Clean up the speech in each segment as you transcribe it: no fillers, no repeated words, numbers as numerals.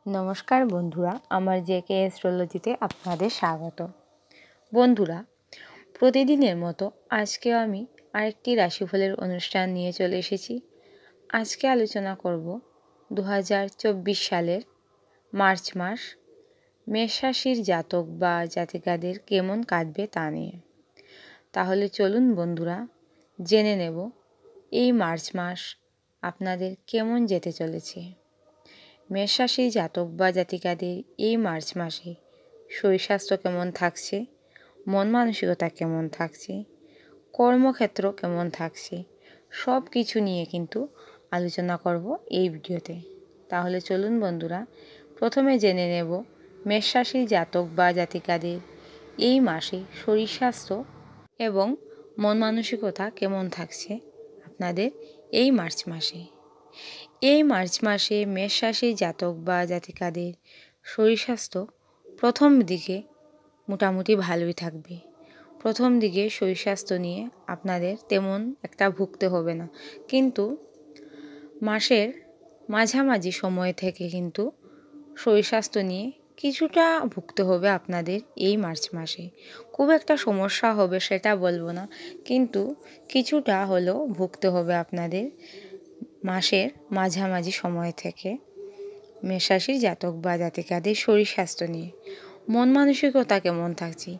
নমস্কার বন্ধুরা, আমার জেকে অ্যাস্ট্রোলজিতে আপনাদের স্বাগত। বন্ধুরা, প্রতিদিনের মতো আজকেও আমি আরেকটি রাশিফলের অনুষ্ঠান নিয়ে চলে এসেছি। আজকে আলোচনা করব 2024 সালের মার্চ মাস মেষ রাশির জাতক বা জাতিকাদের কেমন কাটবে তা নিয়ে। তাহলে চলুন বন্ধুরা, জেনে নেব এই মার্চ মাস আপনাদের কেমন যেতে চলেছে। মেষ রাশির জাতক বা জাতিকাদের এই মার্চ মাসে শরীর স্বাস্থ্য কেমন থাকছে, মন মানসিকতা কেমন থাকছে, কর্মক্ষেত্র কেমন থাকছে, সব কিছু নিয়ে কিন্তু আলোচনা করব এই ভিডিওতে। তাহলে চলুন বন্ধুরা, প্রথমে জেনে নেব মেষ রাশির জাতক বা জাতিকাদের এই মাসে শরীর স্বাস্থ্য এবং মন মানসিকতা কেমন থাকছে আপনাদের এই মার্চ মাসে। এই মার্চ মাসে মেষ রাশির জাতক বা জাতিকাদের শরীর স্বাস্থ্য প্রথম দিকে মোটামুটি ভালোই থাকবে। প্রথম দিকে শরীর স্বাস্থ্য নিয়ে আপনাদের তেমন একটা ভুগতে হবে না, কিন্তু মাসের মাঝামাঝি সময় থেকে কিন্তু শরীর স্বাস্থ্য নিয়ে কিছুটা ভুগতে হবে আপনাদের এই মার্চ মাসে। খুব একটা সমস্যা হবে সেটা বলবো না, কিন্তু কিছুটা হলেও ভুগতে হবে আপনাদের মাসের মাঝামাঝি সময় থেকে মেষ রাশির জাতক বা জাতিকাদের শরীর স্বাস্থ্য নিয়ে। মন মানসিকতা কেমন থাকছে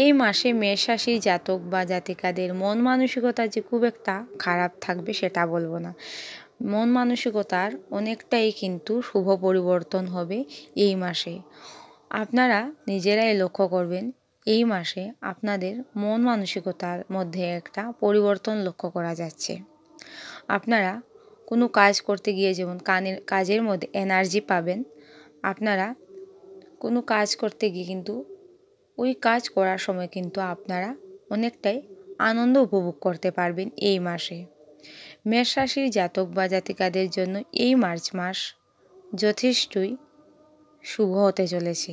এই মাসে মেষ রাশির জাতক বা জাতিকাদের মন মানসিকতা যে খুব একটা খারাপ থাকবে সেটা বলবো না। মন মানসিকতার অনেকটাই কিন্তু শুভ পরিবর্তন হবে এই মাসে। আপনারা নিজেরাই লক্ষ্য করবেন এই মাসে আপনাদের মন মানসিকতার মধ্যে একটা পরিবর্তন লক্ষ্য করা যাচ্ছে। আপনারা কোনো কাজ করতে গিয়ে যেমন কাজের মধ্যে এনার্জি পাবেন, আপনারা কোনো কাজ করতে গিয়ে কিন্তু ওই কাজ করার সময় কিন্তু আপনারা অনেকটাই আনন্দ উপভোগ করতে পারবেন এই মাসে। মেষ রাশির জাতক বা জাতিকাদের জন্য এই মার্চ মাস যথেষ্টই শুভ হতে চলেছে।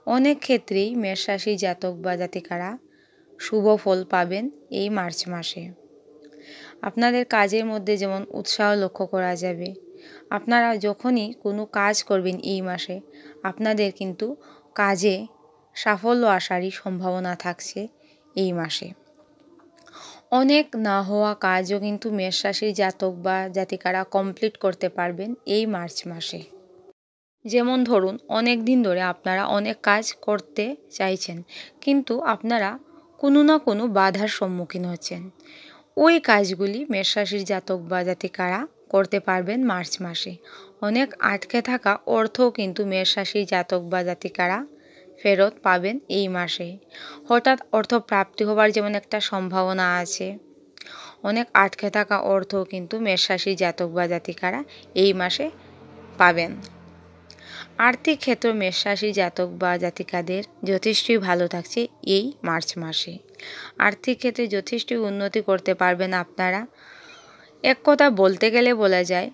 অনেক ক্ষেত্রেই মেষ রাশির জাতক বা জাতিকারা শুভ ফল পাবেন এই মার্চ মাসে। আপনাদের কাজের মধ্যে যেমন উৎসাহ লক্ষ্য করা যাবে। আপনারা যখনই কোনো কাজ করবেন এই মাসে, আপনাদের কিন্তু কাজে সাফল্য আসারই সম্ভাবনা থাকছে এই মাসে। অনেক না হওয়া কাজও কিন্তু মেষ রাশির জাতক বা জাতিকারা কমপ্লিট করতে পারবেন এই মার্চ মাসে। যেমন ধরুন, অনেক দিন ধরে আপনারা অনেক কাজ করতে চাইছেন, কিন্তু আপনারা কোনো না কোনো বাধার সম্মুখীন হচ্ছেন। ওই কাজগুলি মেষ রাশির জাতক বা জাতিকারা করতে পারবেন মার্চ মাসে। অনেক আটকে থাকা অর্থও কিন্তু মেষ রাশির জাতক বা জাতিকারা ফেরত পাবেন এই মাসে। হঠাৎ অর্থ প্রাপ্তি হবার যেমন একটা সম্ভাবনা আছে, অনেক আটকে থাকা অর্থও কিন্তু মেষ রাশির জাতক বা জাতিকারা এই মাসে পাবেন। আর্থিক ক্ষেত্র মেষ রাশির জাতক বা জাতিকাদের যথেষ্টই ভালো থাকছে এই মার্চ মাসে। আর্থিক ক্ষেত্রে যথেষ্টই উন্নতি করতে পারবেন আপনারা। এক কথা বলতে গেলে বলা যায়,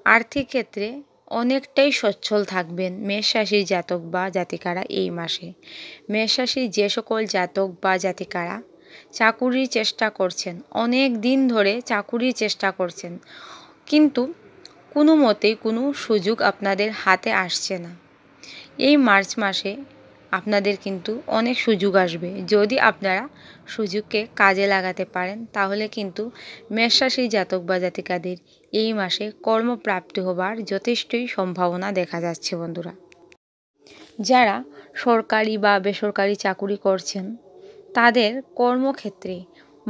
আর্থিক ক্ষেত্রে অনেকটাই সচ্ছল থাকবেন মেষ রাশির জাতক বা জাতিকারা এই মাসে। মেষ রাশির যে সকল জাতক বা জাতিকারা চাকুরির চেষ্টা করছেন, অনেক দিন ধরে চাকুরির চেষ্টা করছেন, কিন্তু কোনো মতেই কোনো সুযোগ আপনাদের হাতে আসছে না, এই মার্চ মাসে আপনাদের কিন্তু অনেক সুযোগ আসবে। যদি আপনারা সুযোগকে কাজে লাগাতে পারেন, তাহলে কিন্তু মেষ রাশির জাতক বা জাতিকাদের এই মাসে কর্মপ্রাপ্তি হবার যথেষ্টই সম্ভাবনা দেখা যাচ্ছে বন্ধুরা। যারা সরকারি বা বেসরকারি চাকুরি করছেন, তাদের কর্মক্ষেত্রে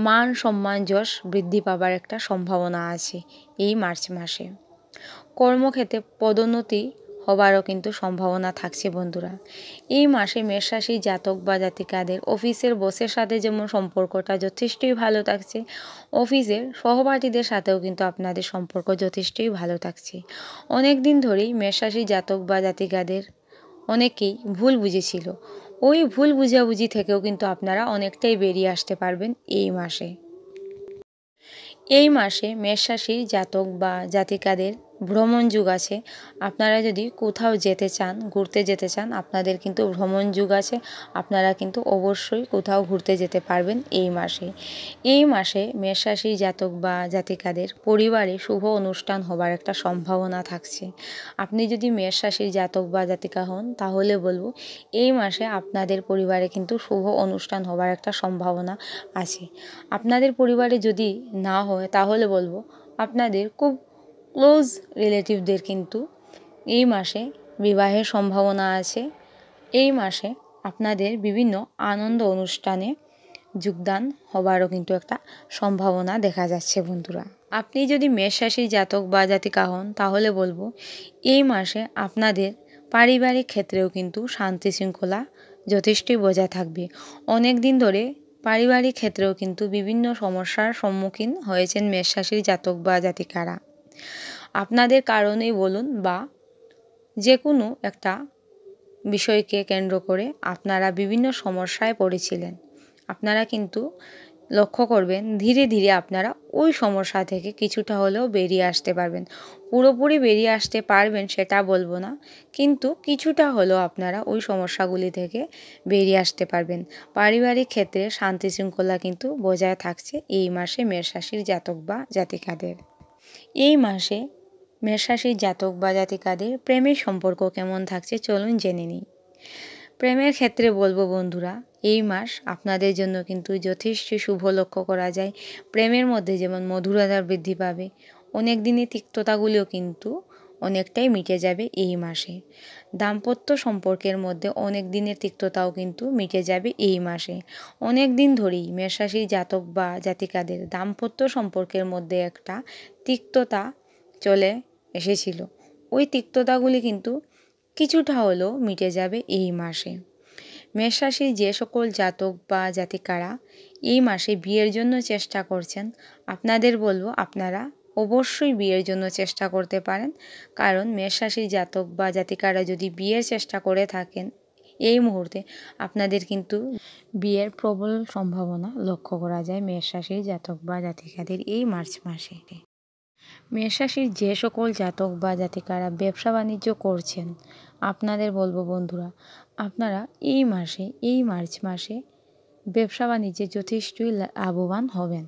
মান সম্মান যশ বৃদ্ধি পাবার একটা সম্ভাবনা আছে এই মার্চ মাসে। কর্মক্ষেত্রে পদোন্নতি হবারও কিন্তু সম্ভাবনা থাকছে বন্ধুরা। এই মাসে মেষ রাশির জাতক বা জাতিকাদের অফিসের বসের সাথে যেমন সম্পর্কটা যথেষ্টই ভালো থাকছে, অফিসের সহপাঠীদের সাথেও কিন্তু আপনাদের সম্পর্ক যথেষ্টই ভালো থাকছে। অনেক দিন ধরেই মেষ রাশির জাতক বা জাতিকাদের অনেকেই ভুল বুঝেছিল, ওই ভুল বুঝাবুঝি থেকেও কিন্তু আপনারা অনেকটাই বেরিয়ে আসতে পারবেন এই মাসে। এই মাসে মেষ রাশির জাতক বা জাতিকাদের ভ্রমণ যুগ আছে। আপনারা যদি কোথাও যেতে চান, ঘুরতে যেতে চান, আপনাদের কিন্তু ভ্রমণ যুগ আছে। আপনারা কিন্তু অবশ্যই কোথাও ঘুরতে যেতে পারবেন এই মাসে। এই মাসে মেষ রাশির জাতক বা জাতিকাদের পরিবারে শুভ অনুষ্ঠান হবার একটা সম্ভাবনা থাকছে। আপনি যদি মেষ রাশির জাতক বা জাতিকা হন তাহলে বলবো এই মাসে আপনাদের পরিবারে কিন্তু শুভ অনুষ্ঠান হবার একটা সম্ভাবনা আছে। আপনাদের পরিবারে যদি না হয় তাহলে বলবো আপনাদের খুব ক্লোজ রিলেটিভদের কিন্তু এই মাসে বিবাহের সম্ভাবনা আছে। এই মাসে আপনাদের বিভিন্ন আনন্দ অনুষ্ঠানে যোগদান হবারও কিন্তু একটা সম্ভাবনা দেখা যাচ্ছে বন্ধুরা। আপনি যদি মেষ রাশির জাতক বা জাতিকা হন তাহলে বলবো এই মাসে আপনাদের পারিবারিক ক্ষেত্রেও কিন্তু শান্তি শৃঙ্খলা যথেষ্টই বজায় থাকবে। অনেক দিন ধরে পারিবারিক ক্ষেত্রেও কিন্তু বিভিন্ন সমস্যার সম্মুখীন হয়েছেন মেষ রাশির জাতক বা জাতিকারা। আপনাদের কারণেই বলুন বা যে কোনো একটা বিষয়কে কেন্দ্র করে আপনারা বিভিন্ন সমস্যায় পড়েছিলেন। আপনারা কিন্তু লক্ষ্য করবেন ধীরে ধীরে আপনারা ওই সমস্যা থেকে কিছুটা হলেও বেরিয়ে আসতে পারবেন। পুরোপুরি বেরিয়ে আসতে পারবেন সেটা বলবো না, কিন্তু কিছুটা হলেও আপনারা ওই সমস্যাগুলি থেকে বেরিয়ে আসতে পারবেন। পারিবারিক ক্ষেত্রে শান্তি শৃঙ্খলা কিন্তু বজায় থাকছে এই মাসে মেষ রাশির জাতক বা জাতিকাদের। এই মাসে মেষ রাশির জাতক বা জাতিকাদের প্রেমের সম্পর্ক কেমন থাকছে চলুন জেনে নিই। প্রেমের ক্ষেত্রে বলবো বন্ধুরা এই মাস আপনাদের জন্য কিন্তু যথেষ্ট শুভ লক্ষ্য করা যায়। প্রেমের মধ্যে যেমন মধুরতা বৃদ্ধি পাবে, অনেক দিনের তিক্ততাগুলিও কিন্তু অনেকটাই মিটে যাবে এই মাসে। দাম্পত্য সম্পর্কের মধ্যে অনেক দিনের তিক্ততাও কিন্তু মিটে যাবে এই মাসে। অনেক দিন ধরেই মেষ রাশির জাতক বা জাতিকাদের দাম্পত্য সম্পর্কের মধ্যে একটা তিক্ততা চলে এসেছিল। ওই তিক্ততাগুলি কিন্তু কিছুটা হলেও মিটে যাবে এই মাসে। মেষ রাশির যে সকল জাতক বা জাতিকারা এই মাসে বিয়ের জন্য চেষ্টা করছেন আপনাদের বলবো আপনারা অবশ্যই বিয়ের জন্য চেষ্টা করতে পারেন। কারণ মেষ রাশির জাতক বা জাতিকারা যদি বিয়ের চেষ্টা করে থাকেন এই মুহূর্তে আপনাদের কিন্তু বিয়ের প্রবল সম্ভাবনা লক্ষ্য করা যায় মেষ রাশির জাতক বা জাতিকাদের এই মার্চ মাসে। মেষ রাশির যে সকল জাতক বা জাতিকারা ব্যবসা বাণিজ্য করছেন আপনাদের বলবো বন্ধুরা আপনারা এই মাসে এই মার্চ মাসে ব্যবসা বাণিজ্যে যথেষ্টই লাভবান হবেন।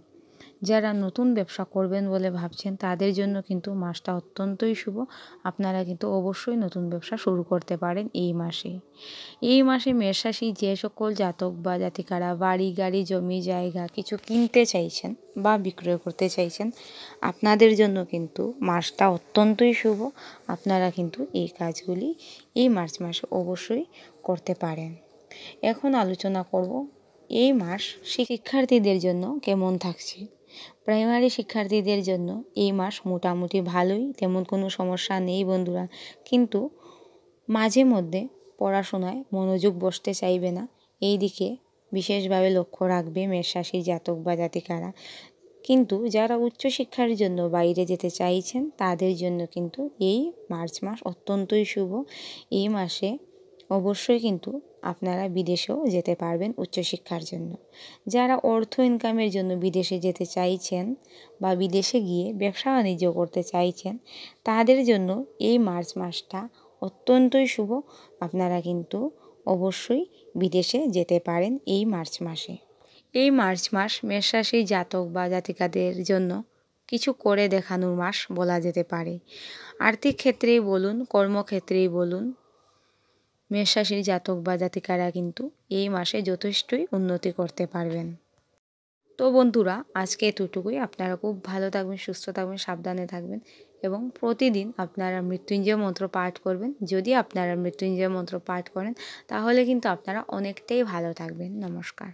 যারা নতুন ব্যবসা করবেন বলে ভাবছেন তাদের জন্য কিন্তু মাসটা অত্যন্তই শুভ। আপনারা কিন্তু অবশ্যই নতুন ব্যবসা শুরু করতে পারেন এই মাসে। এই মাসে মেষ রাশি যে সকল জাতক বা জাতিকারা বাড়ি গাড়ি জমি জায়গা কিছু কিনতে চাইছেন বা বিক্রয় করতে চাইছেন আপনাদের জন্য কিন্তু মাসটা অত্যন্তই শুভ। আপনারা কিন্তু এই কাজগুলি এই মার্চ মাসে অবশ্যই করতে পারেন। এখন আলোচনা করব এই মাস শিক্ষার্থীদের জন্য কেমন থাকছে। প্রাইমারি শিক্ষার্থীদের জন্য এই মাস মোটামুটি ভালোই, তেমন কোনো সমস্যা নেই বন্ধুরা। কিন্তু মাঝে মধ্যে পড়াশোনায় মনোযোগ বসতে চাইবে না, এই দিকে বিশেষভাবে লক্ষ্য রাখবে মেষ রাশির জাতক বা জাতিকারা। কিন্তু যারা উচ্চশিক্ষার জন্য বাইরে যেতে চাইছেন তাদের জন্য কিন্তু এই মার্চ মাস অত্যন্তই শুভ। এই মাসে অবশ্যই কিন্তু আপনারা বিদেশেও যেতে পারবেন উচ্চশিক্ষার জন্য। যারা অর্থ ইনকামের জন্য বিদেশে যেতে চাইছেন বা বিদেশে গিয়ে ব্যবসা বাণিজ্য করতে চাইছেন তাদের জন্য এই মার্চ মাসটা অত্যন্তই শুভ। আপনারা কিন্তু অবশ্যই বিদেশে যেতে পারেন এই মার্চ মাসে। এই মার্চ মাস মেষ রাশির জাতক বা জাতিকাদের জন্য কিছু করে দেখানোর মাস বলা যেতে পারে। আর্থিক ক্ষেত্রেই বলুন, কর্মক্ষেত্রেই বলুন, মেষ রাশির জাতক বা জাতিকারা কিন্তু এই মাসে যথেষ্টই উন্নতি করতে পারবেন। তো বন্ধুরা আজকে এতটুকুই। আপনারা খুব ভালো থাকবেন, সুস্থ থাকবেন, সাবধানে থাকবেন এবং প্রতিদিন আপনারা মৃত্যুঞ্জয় মন্ত্র পাঠ করবেন। যদি আপনারা মৃত্যুঞ্জয় মন্ত্র পাঠ করেন তাহলে কিন্তু আপনারা অনেকটাই ভালো থাকবেন। নমস্কার।